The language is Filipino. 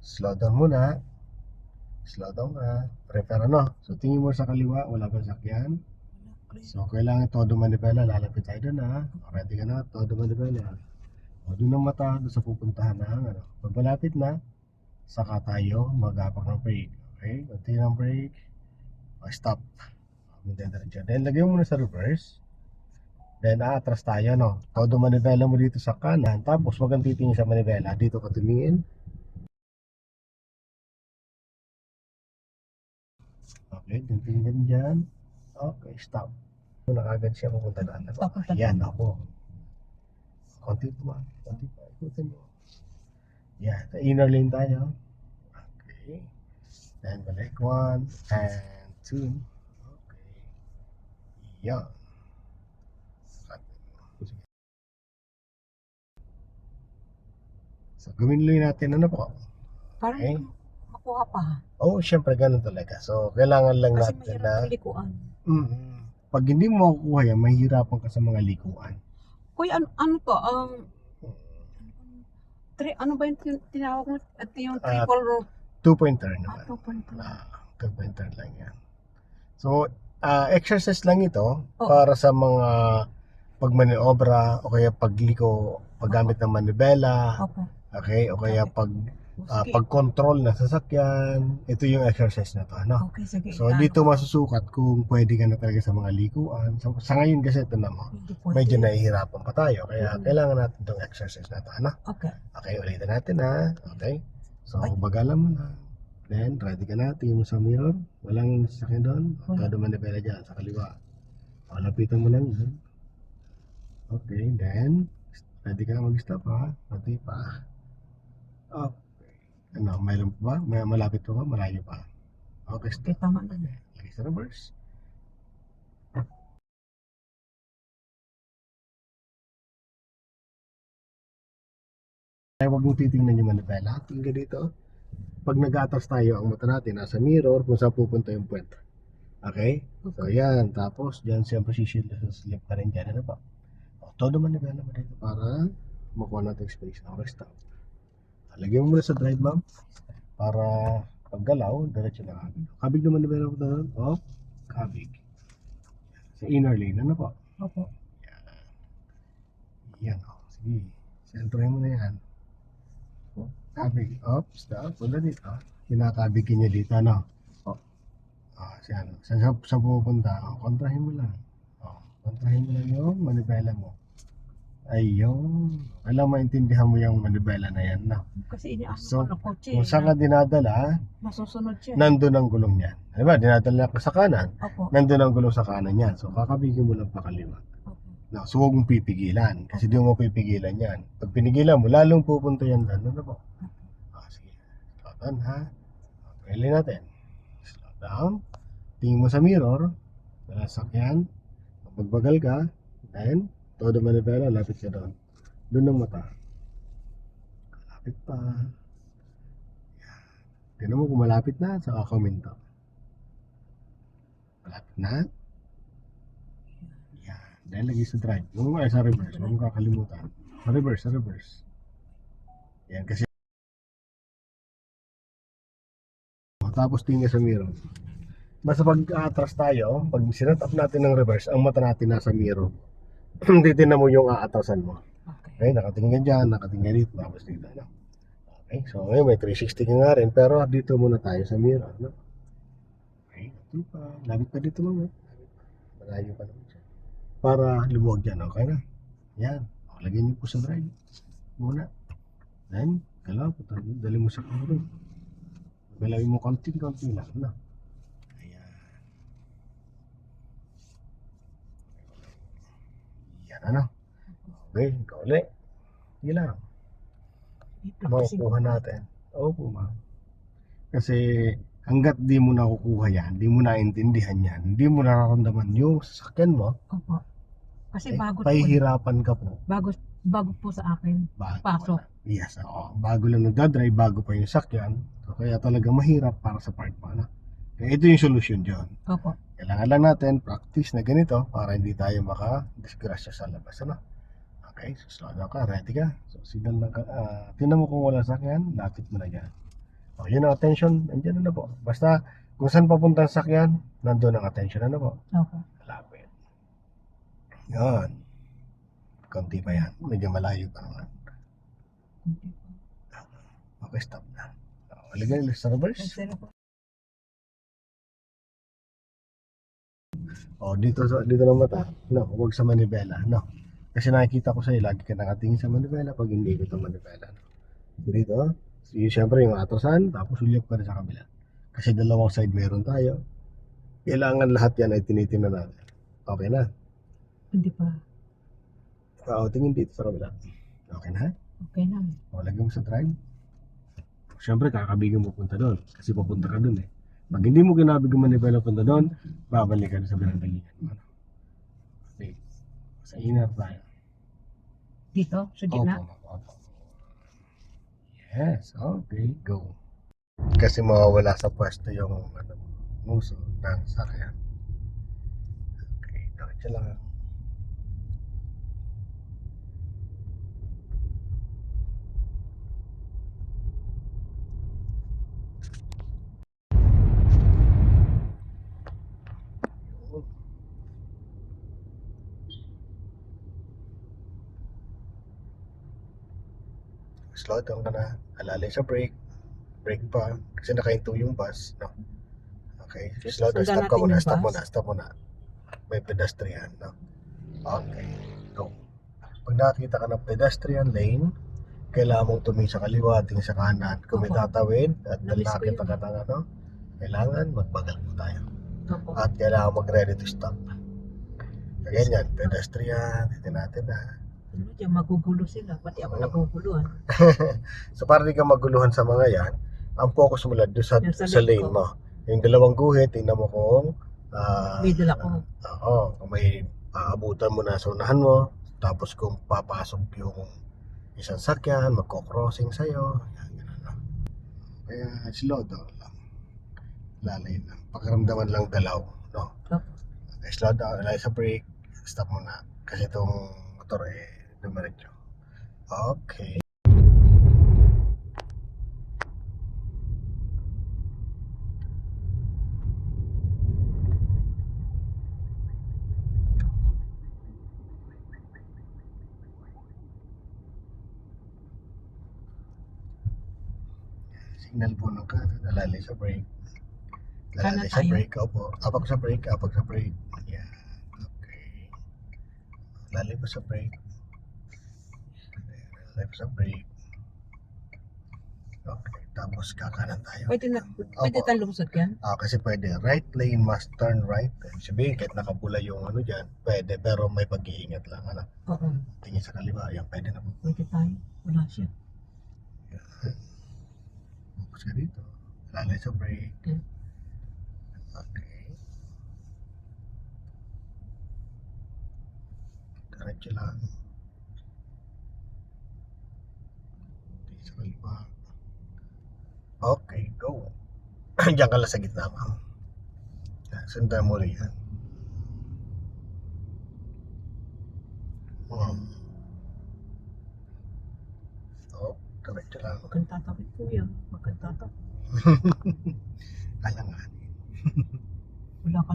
Slow down muna. Slow down ka. Prepare ano. So tingin mo sa kaliwa, wala pa sakyan. So kailangan todo manibela. Lalapit tayo doon ha. Ready ka na, todo manibela. O doon ang mata, doon sa pupuntahan na. Ano. Pag malapit na, saka tayo mag-apak ng brake. Okay? Kunti ng brake. O stop. Then lagyan mo na sa reverse. Then aatras tayo no. Todo manibela mo dito sa kanan. Tapos wag kang titingin sa manibela. Dito ka tumingin. Okay, tingin dyan. Okay, stop. Nakagad siya pupunta na. Yan ako. Konti pa. Konti pa. Ikutin mo. Yan. Sa inner lane tayo. Okay. Then balik. 1 and 2. Okay. Yan. So, gawin lang natin ano po. Parang Okay. makuha pa. Oo, syempre ganun talaga. So, kailangan lang Kasi natin mahirap na ang likuan. pag hindi mo makukuha yan, mahihirapan ka sa mga likuan. Kuya, ano to? Ano ba yung tinawag mo? Ito yung triple rope. 2-point turn naman. 2.2. 2-point turn lang yan. So, exercise lang ito Oo. para sa mga pagmaniobra o kaya pagliko, paggamit ng manibela, Opo. okay, o kaya Sige. pag-control ng sasakyan. Ito yung exercise na to, ano? Okay, sige. So, dito masusukat kung pwede ka na talaga sa mga likuan. So, sa ngayon kasi ito na mo, Hindi pwede. medyo nahihirapan pa tayo. Kaya kailangan natin itong exercise na to, ano? Okay. Okay, ulitin natin ha. Okay? So, bagalan mo na. Then, ready ka na. Tingin mo sa mirror. Walang sasakyan doon. Todo manibela dyan, sa kaliwa. Lapitan mo lang yun. Okay, then, ready ka na mag-stop ha. Pati pa. Okay. Ano, mayroon pa ba? May malapit pa ba? Malayo pa. Okay, Okay, stop. tama na. Lagi sa reverse. Kaya huwag mong titingnan yung manibela. Tingnan dito. Pag nag-atras tayo, ang mata natin nasa mirror kung saan pupunta yung puwet. Okay? So, yan. Tapos, dyan siyempre sisilip ka rin dyan. Ano pa? Todo manibela mo dito para makuha natin space. Okay, stop. Lagyan mo muna sa drive, ma'am. Para paggalaw, diretso na kabig. Kabig naman manibela mo doon. Off. Kabig. Sa inner lane. Ano po? Opo. Yan. Sige. Sentrohin mo na yan. Kabig. Off. Stop. Wala dito. Kinakabigin niya dito. Ano? Siya. Saan pupunta? Kontrahin mo lang. Kontrahin mo lang yung manibela mo. Ayun. Alam, maintindihan mo yung manibela na yan. No? Kasi iniano So, ko na kotse. kung saan ka dinadala, Masusunod siya. nandun ang gulong niyan. Diba? Dinadala ka sa kanan. Opo. Nandun ang gulong sa kanan yan. So, kakabigin mo lang pa kaliwa. Opo. No, so, huwag mong pipigilan. Kasi di mo pipigilan yan. Pag pinigilan mo, lalong pupunta yan doon. Ano po? Sige. Slow down, ha? Pili natin. Slow down. Tingin mo sa mirror. Sakyan. Magbagal ka. Then, todo manibela, lapit ka doon. Doon ang mata. Lapit pa. Tingnan mo kung malapit na, saka komento. Malapit na. Yan. Dahil lagi sa drive. Huwag mo sa reverse. Huwag mo kakalimutan. Sa reverse, sa reverse. Yan kasi. Tapos tingin sa mirror. Basta pag atras tayo, pag sinat up natin ng reverse, ang mata natin nasa mirror. Titignan mo yung aatrasan mo. Okay, nakatingin dyan, nakatingin dito, tapos dito. No? Okay, so ngayon may 360 ka nga rin, pero dito muna tayo sa mirror. No? Okay, ito pa. Labit pa dito naman. Malayo pa naman siya. Para lumuwag dyan, okay na? Yan. O, lagyan niyo po sa drive. Muna. Then, kalaw po. Dali mo sa kuro. Galawin mo konti-konti lang. No? Ano? Okay, ikaw ulit. Sige lang. Makukuha natin. Opo, ma'am. Kasi hanggat di mo nakukuha yan, di mo naintindihan yan, di mo nararamdaman yung sasakyan mo, Opo. Kasi bago pahihirapan ka po. Bago po sa akin. Pasok. Yes, oo. Bago lang nagdadrive, bago pa yung sakyan. So, kaya talaga mahirap para sa part mo. Ano? Kaya ito yung solusyon dyan. Opo. Kailangan lang natin practice na ganito para hindi tayo maka-disgrasya sa labas. Ano? Okay, so slow down ka, ready ka. So signal lang ka. Tingnan mo kung wala sakyan, lapit mo na dyan. O, yun ang attention, andyan na po. Basta, kung saan papunta ang sakyan, nandun ang attention na po. Okay. Malapit. Yan. Konti pa yan. Medyo malayo pa naman. Okay, stop na. O, ligay ulit sa reverse. O, dito na mata. No, huwag sa manibela. No. Kasi nakikita ko sa'yo, lagi ka nakatingin sa manibela pag hindi ko ito manibela. No? Dito, siyempre yung atrasan, tapos ulyap ka rin sa kabila. Kasi dalawang side meron tayo. Kailangan lahat yan ay tinitingnan natin. Okay na. Hindi pa. Tingin dito sa kabila. Okay na? Okay na. O, lagyan mo sa drive. Siyempre, kakabigin mo punta doon. Kasi papunta ka doon eh. Pag hindi mo kinabig yung manibela punta doon, babalik ka sa binandalingan. Okay. Sa inner tayo. Dito? Sa gitna? Opo. Yes, okay, go. Kasi mawawala sa pwesto yung muso ng sakyan. Okay, diretso lang. Slow down ka na. Alalay sa brake. Brake pa. Kasi nakahinto yung bus. No? Okay. Slow down. Sundan Stop ka natin muna. yung Stop bus. muna. Stop muna. May pedestrian. No? Okay. Go. Pag nakakita ka ng pedestrian lane, kailangan mong tumingin sa kaliwa, tingin sa kanan. Kung may Opo. tatawid at Namiss ko nakakita yun. ka ng kailangan magbagal po tayo. Opo. At kailangan mag-ready to stop. Ganyan, pedestrian, titin natin na. Ano dyan, magugulo sila. Pati ako naguguluhan. So para di ka maguluhan sa mga yan, ang focus mo lang doon sa, Yung sa sa lane lane ko. mo. Yung dalawang guhit, tingnan mo kung Middle ako. oo, kung may aabutan mo na sa unahan mo, tapos kung papasok yung isang sakyan, magko-crossing sa'yo, yan, ganun lang. Kaya slow down lang. Lalay lang. Pakiramdaman lang galaw, no? Opo. Okay, slow down, lalay sa brake, stop mo na. Kasi itong motor dumiretso. Okay. Signal po ng kanan, lalay sa brake. Lalay Kanan sa tayo? brake, opo. Abag sa brake, abag sa brake. Yan. Okay. Lalay pa sa brake. Lalay pa sa brake. Okay. Tapos kakanan tayo. Pwede Opo. tayong lumusot yan? Kasi pwede. Right lane must turn right. Ibig sabihin, kahit nakapula yung dyan, pwede. Pero may pag-iingat lang. Oo. Tingin sa kaliwa, yan, pwede na po. Pwede tayo. Wala siya. Focus ka dito. Lalay sa brake. Okay. Okay. Diretso lang. Tingin sa kaliwa. Okay, go. Diyan ka lang sa gitna, ma'am. Sundan mo rin yan. Oh, diretso lang. Magkantatawid po yan. Magkantatawid. Alanganin. Wala ka